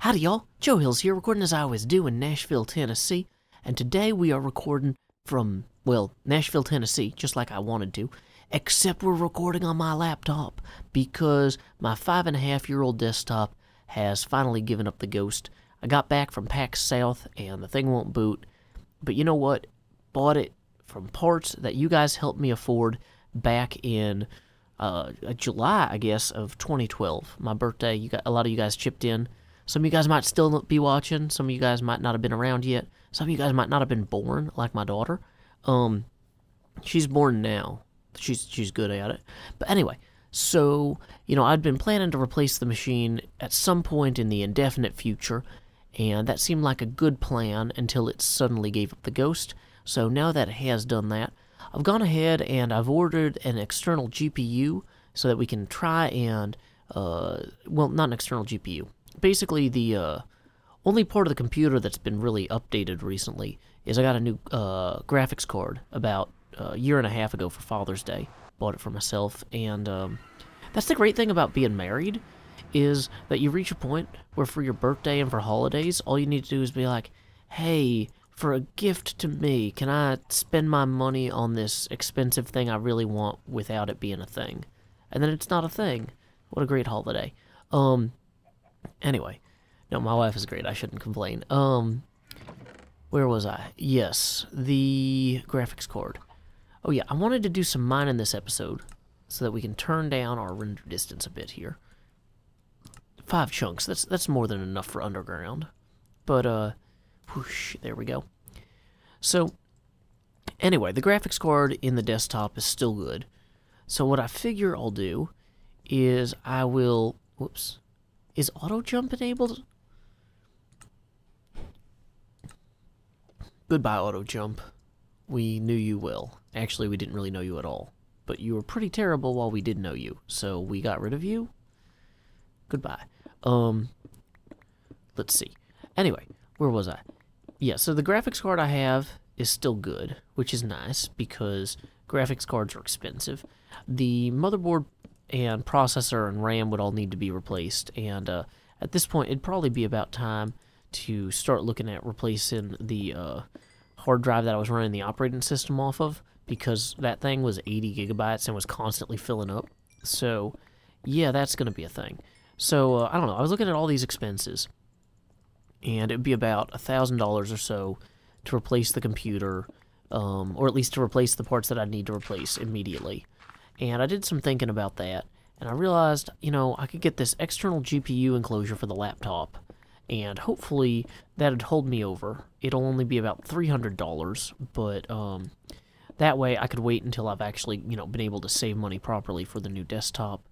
Howdy y'all, Joe Hills here, recording as I always do in Nashville, Tennessee, and today we are recording from, well, Nashville, Tennessee, just like I wanted to, except we're recording on my laptop, because my 5.5-year-old desktop has finally given up the ghost. I got back from PAX South, and the thing won't boot, but you know what? Bought it from parts that you guys helped me afford back in July, I guess, of 2012. My birthday, a lot of you guys chipped in. Some of you guys might still be watching. Some of you guys might not have been around yet. Some of you guys might not have been born, like my daughter. She's born now. She's good at it. But anyway, so, I'd been planning to replace the machine at some point in the indefinite future, and that seemed like a good plan until it suddenly gave up the ghost. So now that it has done that, I've gone ahead and I've ordered an external GPU so that we can try and, well, not an external GPU. Basically, the only part of the computer that's been really updated recently is I got a new graphics card about a year and a half ago for Father's Day. Bought it for myself, and that's the great thing about being married, is that you reach a point where for your birthday and for holidays, all you need to do is be like, hey, for a gift to me, can I spend my money on this expensive thing I really want without it being a thing? And then it's not a thing. What a great holiday. Anyway, no, my wife is great. I shouldn't complain. Where was I? Yes, the graphics card. Oh yeah, I wanted to do some mining this episode so that we can turn down our render distance a bit here. 5 chunks. That's more than enough for underground. But whoosh, there we go. So anyway, the graphics card in the desktop is still good. So what I figure I'll do is I will, whoops. Is auto jump enabled? Goodbye, auto jump. We knew you well. Actually, we didn't really know you at all. But you were pretty terrible while we did know you. So we got rid of you. Goodbye. Let's see. Anyway, where was I? Yeah, so the graphics card I have is still good, which is nice because graphics cards are expensive. The motherboard and processor and RAM would all need to be replaced, and at this point it'd probably be about time to start looking at replacing the hard drive that I was running the operating system off of, because that thing was 80 gigabytes and was constantly filling up. So yeah, that's gonna be a thing. So I don't know, I was looking at all these expenses, and it'd be about $1,000 or so to replace the computer, or at least to replace the parts that I'd need to replace immediately. And I did some thinking about that, and I realized, I could get this external GPU enclosure for the laptop, and hopefully that'd hold me over. It'll only be about $300, but that way I could wait until I've actually, been able to save money properly for the new desktop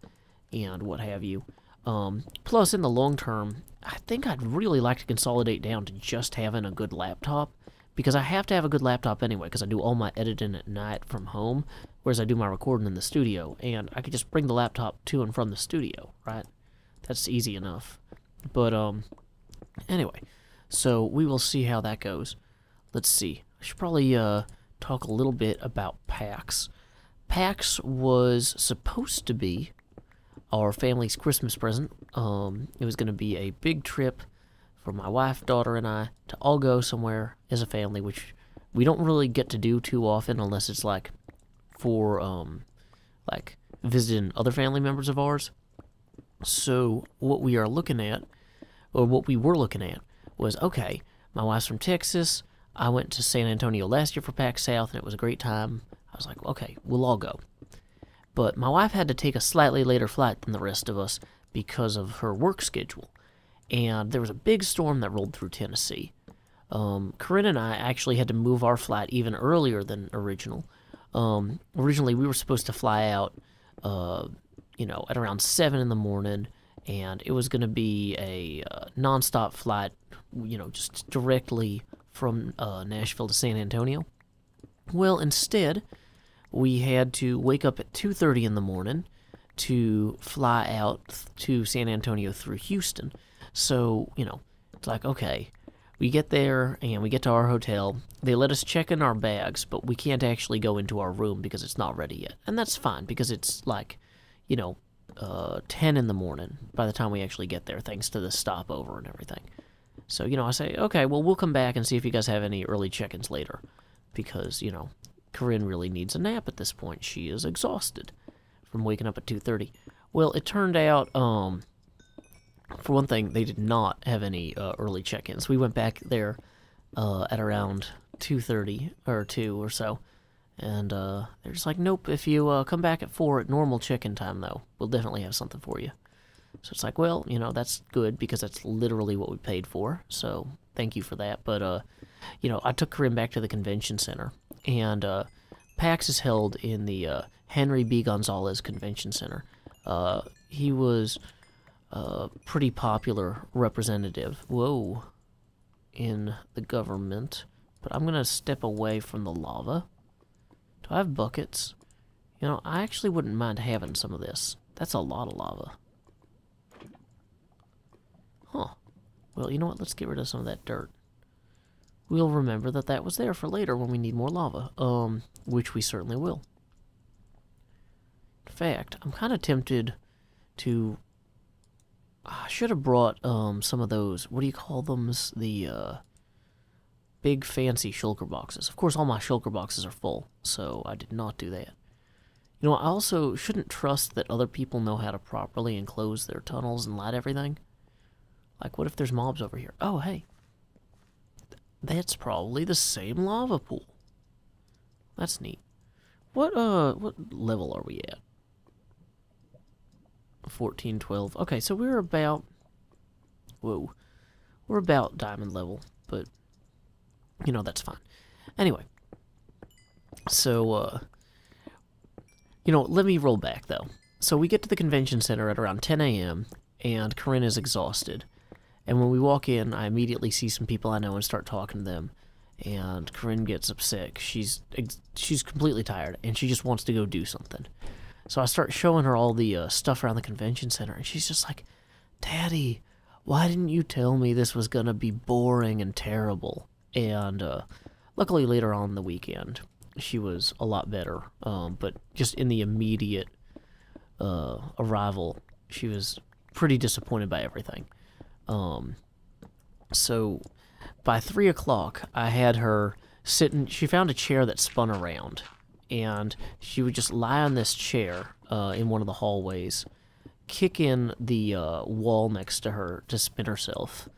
and what have you. Plus, in the long term, I think I'd really like to consolidate down to just having a good laptop, because I have to have a good laptop anyway, because I do all my editing at night from home, whereas I do my recording in the studio, and I could just bring the laptop to and from the studio, right? That's easy enough. But, anyway, so we will see how that goes. Let's see. I should probably, talk a little bit about PAX. PAX was supposed to be our family's Christmas present. It was going to be a big trip for my wife, daughter, and I to all go somewhere as a family, which we don't really get to do too often unless it's like for like visiting other family members of ours. So what we are looking at, or what we were looking at, was, okay, my wife's from Texas. I went to San Antonio last year for PAX South, and it was a great time. I was like, okay, we'll all go. But my wife had to take a slightly later flight than the rest of us because of her work schedule. And there was a big storm that rolled through Tennessee. Corinne and I actually had to move our flight even earlier than original. Originally, we were supposed to fly out, at around 7 in the morning, and it was going to be a nonstop flight, just directly from Nashville to San Antonio. Well, instead, we had to wake up at 2:30 in the morning to fly out to San Antonio through Houston. So, it's like, okay, we get there and we get to our hotel. They let us check in our bags, but we can't actually go into our room because it's not ready yet. And that's fine because it's like, 10 in the morning by the time we actually get there, thanks to the stopover and everything. So, you know, I say, okay, well, we'll come back and see if you guys have any early check-ins later. Because, you know, Corinne really needs a nap at this point. She is exhausted from waking up at 2:30. Well, it turned out, for one thing, they did not have any early check-ins. We went back there at around 2:30 or 2 or so. And they're just like, nope, if you come back at 4 at normal check-in time, though, we'll definitely have something for you. So it's like, well, you know, that's good because that's literally what we paid for. So thank you for that. But, you know, I took Corinne back to the convention center. And PAX is held in the Henry B. Gonzalez Convention Center. He was a pretty popular representative, in the government. But I'm going to step away from the lava. Do I have buckets? You know, I actually wouldn't mind having some of this. That's a lot of lava. Huh. Well, you know what? Let's get rid of some of that dirt. We'll remember that that was there for later when we need more lava. Which we certainly will. In fact, I'm kind of tempted to... I should have brought some of those, what do you call them? The big fancy shulker boxes. Of course, all my shulker boxes are full, so I did not do that. You know, I also shouldn't trust that other people know how to properly enclose their tunnels and light everything. Like, what if there's mobs over here? Oh, hey. That's probably the same lava pool. That's neat. What level are we at? 14, 12. Okay, so we're about... Whoa. We're about diamond level, but... You know, that's fine. Anyway. So, you know, let me roll back, though. So we get to the convention center at around 10 a.m., and Corinne is exhausted. And when we walk in, I immediately see some people I know and start talking to them. And Corinne gets upset. She's completely tired, and she just wants to go do something. So I start showing her all the stuff around the convention center, and she's just like, Daddy, why didn't you tell me this was going to be boring and terrible? And luckily later on in the weekend, she was a lot better. But just in the immediate arrival, she was pretty disappointed by everything. So by 3 o'clock, I had her sitting. She found a chair that spun around, and she would just lie on this chair in one of the hallways, kick in the wall next to her to spin herself.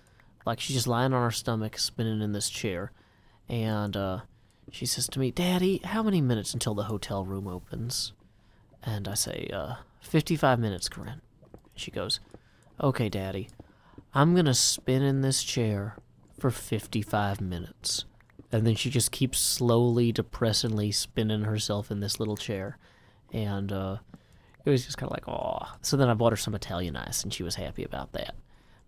Like, she's just lying on her stomach, spinning in this chair. And she says to me, Daddy, how many minutes until the hotel room opens? And I say, 55 minutes, Corinne. She goes, okay, Daddy, I'm going to spin in this chair for 55 minutes. And then she just keeps slowly, depressingly spinning herself in this little chair. And it was just kind of like, aw. So then I bought her some Italian ice, and she was happy about that.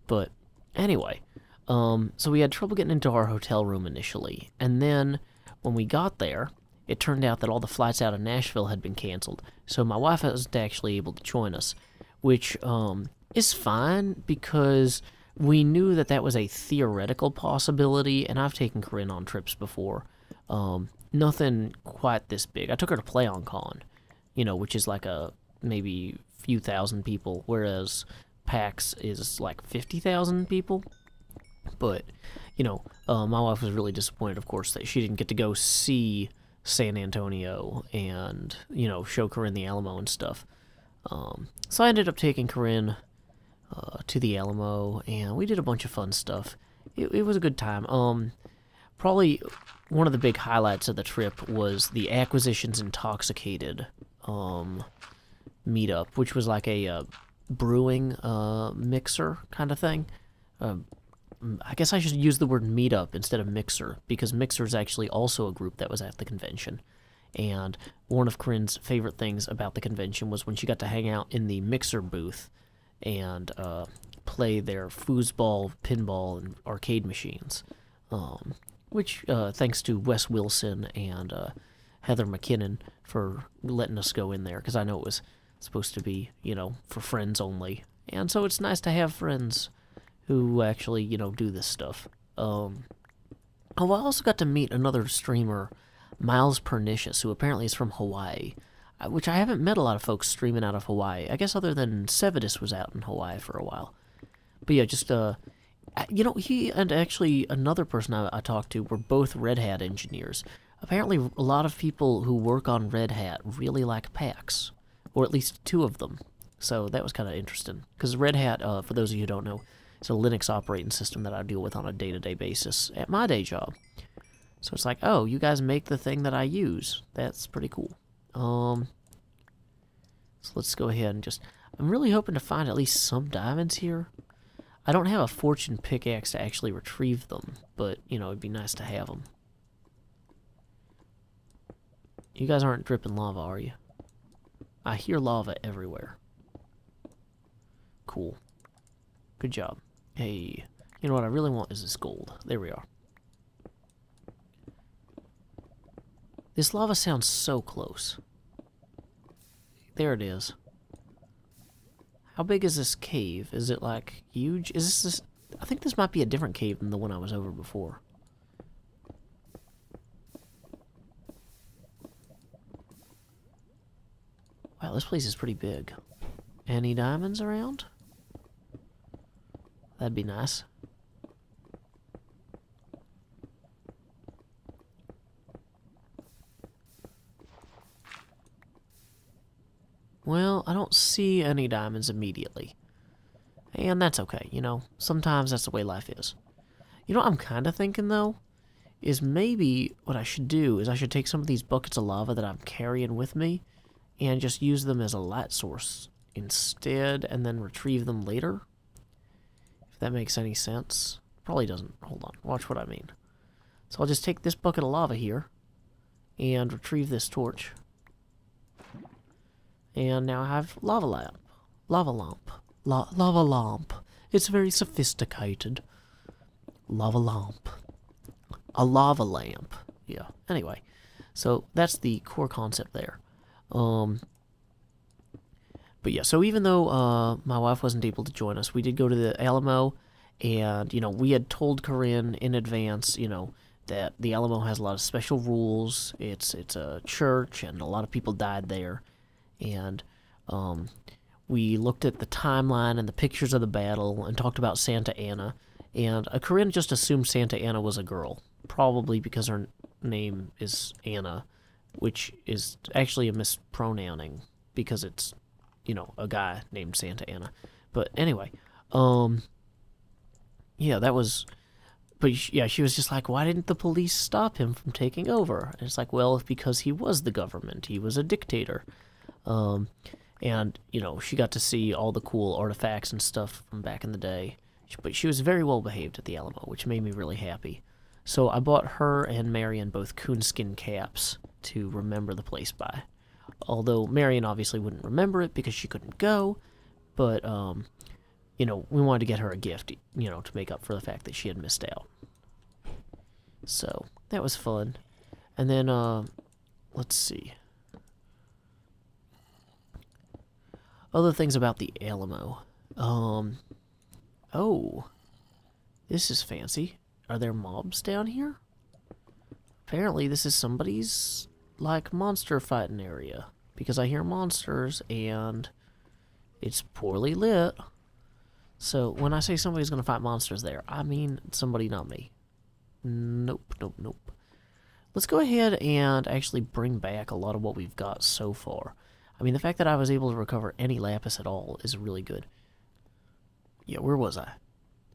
But anyway, so we had trouble getting into our hotel room initially. And then when we got there, it turned out that all the flights out of Nashville had been canceled. So my wife wasn't actually able to join us, which is fine because we knew that that was a theoretical possibility, and I've taken Corinne on trips before. Nothing quite this big. I took her to PlayOnCon, you know, which is like a maybe few thousand people, whereas PAX is like 50,000 people. But, you know, my wife was really disappointed, of course, that she didn't get to go see San Antonio and, you know, show Corinne the Alamo and stuff. So I ended up taking Corinne to the Alamo, and we did a bunch of fun stuff. It was a good time. Probably one of the big highlights of the trip was the Acquisitions Intoxicated meetup, which was like a brewing mixer kind of thing. I guess I should use the word meetup instead of mixer, because mixer is actually also a group that was at the convention. And one of Corinne's favorite things about the convention was when she got to hang out in the mixer booth and play their foosball, pinball, and arcade machines. Which, thanks to Wes Wilson and Heather McKinnon for letting us go in there, because I know it was supposed to be, you know, for friends only. And so it's nice to have friends who actually, you know, do this stuff. Oh, I also got to meet another streamer, Miles Pernicious, who apparently is from Hawaii. which I haven't met a lot of folks streaming out of Hawaii. I guess other than Sevidus was out in Hawaii for a while. But yeah, just, you know, he and actually another person I talked to were both Red Hat engineers. Apparently, a lot of people who work on Red Hat really like PAX, or at least 2 of them. So that was kind of interesting. Because Red Hat, for those of you who don't know, is a Linux operating system that I deal with on a day-to-day basis at my day job. So it's like, oh, you guys make the thing that I use. That's pretty cool. So let's go ahead and just... I'm really hoping to find at least some diamonds here. I don't have a fortune pickaxe to actually retrieve them, but, you know, it'd be nice to have them. You guys aren't dripping lava, are you? I hear lava everywhere. Cool. Good job. Hey, you know what I really want is this gold. There we are. This lava sounds so close. There it is. How big is this cave? Is it, like, huge? Is this... I think this might be a different cave than the one I was over before. Wow, this place is pretty big. Any diamonds around? That'd be nice. Well, I don't see any diamonds immediately. And that's okay, you know. Sometimes that's the way life is. You know what I'm kind of thinking, though? Is maybe what I should do is I should take some of these buckets of lava that I'm carrying with me and just use them as a light source instead and then retrieve them later. If that makes any sense. Probably doesn't. Hold on. Watch what I mean. So I'll just take this bucket of lava here and retrieve this torch. And now I have lava lamp. Lava lamp. Lava lamp. It's very sophisticated. Lava lamp. A lava lamp. Yeah. Anyway. So that's the core concept there. But yeah, so even though my wife wasn't able to join us, we did go to the Alamo, and, you know, we had told Corinne in advance, you know, that the Alamo has a lot of special rules. It's a church, and a lot of people died there. And we looked at the timeline and the pictures of the battle and talked about Santa Ana. And Corinne just assumed Santa Ana was a girl, probably because her name is Anna, which is actually a mispronouncing because it's, you know, a guy named Santa Ana. But anyway, yeah, that was... But yeah, she was just like, why didn't the police stop him from taking over? And it's like, well, because he was the government. He was a dictator. And, you know, she got to see all the cool artifacts and stuff from back in the day. But she was very well behaved at the Alamo, which made me really happy. So I bought her and Marion both coonskin caps to remember the place by. Although Marion obviously wouldn't remember it because she couldn't go. But, you know, we wanted to get her a gift, you know, to make up for the fact that she had missed out. So, that was fun. And then, let's see. Other things about the Alamo. Oh. This is fancy. Are there mobs down here? Apparently this is somebody's, like, monster fighting area. Because I hear monsters, and it's poorly lit. So, when I say somebody's gonna fight monsters there, I mean somebody, not me. Nope, nope, nope. Let's go ahead and actually bring back a lot of what we've got so far. I mean, the fact that I was able to recover any lapis at all is really good. Yeah, where was I?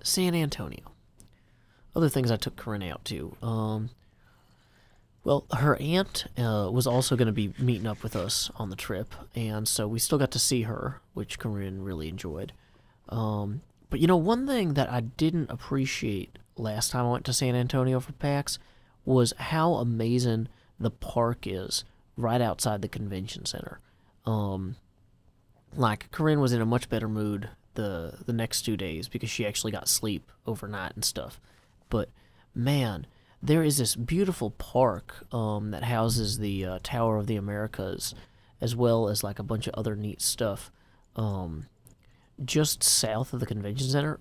San Antonio. Other things I took Corinne out to. Well, her aunt was also going to be meeting up with us on the trip, and so we still got to see her, which Corinne really enjoyed. But, you know, one thing that I didn't appreciate last time I went to San Antonio for PAX was how amazing the park is right outside the convention center. Like, Corinne was in a much better mood the next 2 days because she actually got sleep overnight and stuff. But, man, there is this beautiful park that houses the Tower of the Americas, as well as, like, a bunch of other neat stuff just south of the convention center.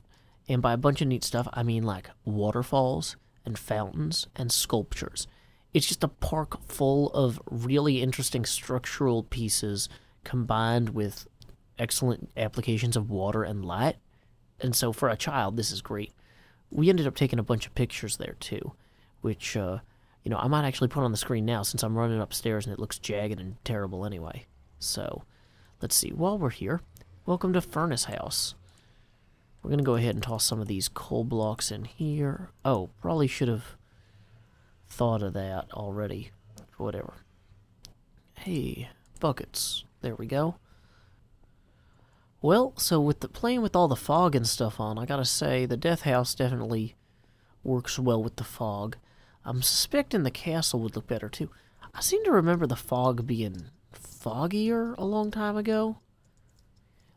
And by a bunch of neat stuff, I mean, like, waterfalls and fountains and sculptures. it's just a park full of really interesting structural pieces combined with excellent applications of water and light. And so for a child, this is great. We ended up taking a bunch of pictures there too, which, you know, I might actually put on the screen now since I'm running upstairs and it looks jagged and terrible anyway. So, let's see. While we're here, welcome to Furnace House. We're going to go ahead and toss some of these coal blocks in here. Oh, probably should have thought of that already. Whatever. Hey, buckets. There we go. Well, so with playing with all the fog and stuff on, I gotta say, the Death House definitely works well with the fog. I'm suspecting the castle would look better too. I seem to remember the fog being foggier a long time ago.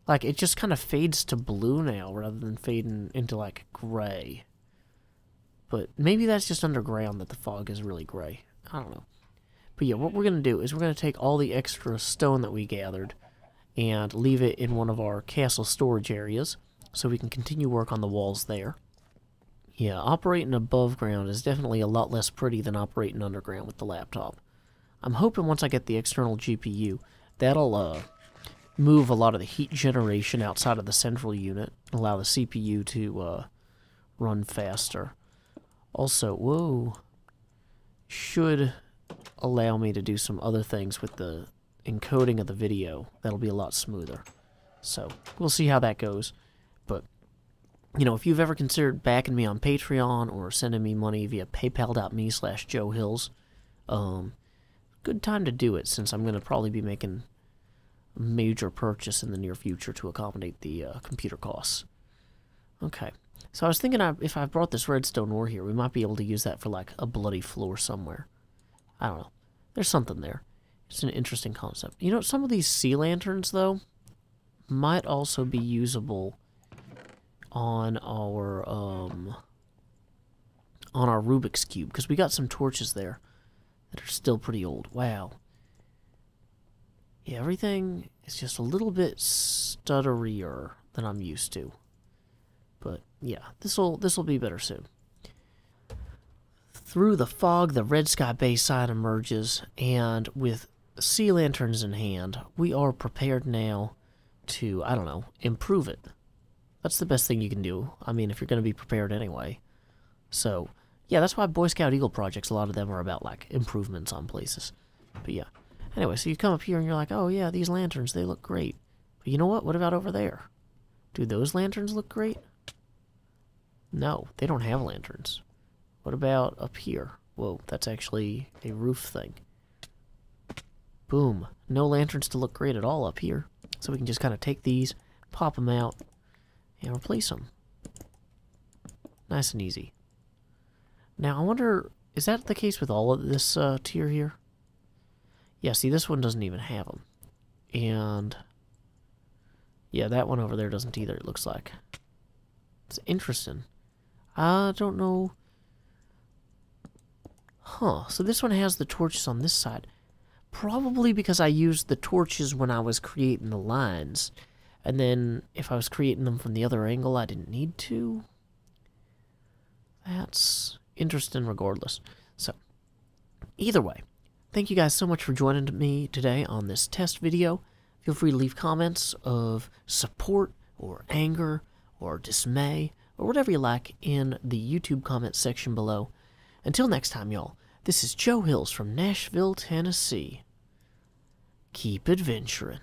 Like, it just kind of fades to blue now rather than fading into, like, gray. But maybe that's just underground that the fog is really gray. I don't know. But yeah, what we're going to do is we're going to take all the extra stone that we gathered and leave it in one of our castle storage areas so we can continue work on the walls there. Yeah, operating above ground is definitely a lot less pretty than operating underground with the laptop. I'm hoping once I get the external GPU, that'll move a lot of the heat generation outside of the central unit, allow the CPU to run faster. Also, whoa, should allow me to do some other things with the encoding of the video. That'll be a lot smoother. So, we'll see how that goes. But, you know, if you've ever considered backing me on Patreon or sending me money via paypal.me/JoeHills, good time to do it since I'm going to probably be making a major purchase in the near future to accommodate the computer costs. Okay, so I was thinking if I brought this redstone ore here, we might be able to use that for like a bloody floor somewhere. I don't know. There's something there. It's an interesting concept. You know, some of these sea lanterns, though, might also be usable on our Rubik's Cube, because we got some torches there that are still pretty old. Wow. Yeah, everything is just a little bit stutterier than I'm used to. But, yeah, this'll be better soon. Through the fog, the Red Sky Bay side emerges, and with sea lanterns in hand, we are prepared now to, I don't know, improve it. That's the best thing you can do. I mean, if you're going to be prepared anyway. So, yeah, that's why Boy Scout Eagle projects, a lot of them are about, like, improvements on places. But, yeah. Anyway, so you come up here and you're like, oh, yeah, these lanterns, they look great. But you know what? What about over there? Do those lanterns look great? No, they don't have lanterns. What about up here? Whoa, that's actually a roof thing. Boom. No lanterns to look great at all up here. So we can just kind of take these, pop them out, and replace them. Nice and easy. Now, I wonder, is that the case with all of this tier here? Yeah, see, this one doesn't even have them. And, yeah, that one over there doesn't either, it looks like. It's interesting. I don't know. Huh, so this one has the torches on this side. Probably because I used the torches when I was creating the lines. And then, if I was creating them from the other angle, I didn't need to. That's interesting regardless. So, either way, thank you guys so much for joining me today on this test video. Feel free to leave comments of support, or anger, or dismay, or whatever you like in the YouTube comment section below. Until next time, y'all, this is Joe Hills from Nashville, Tennessee. Keep adventuring.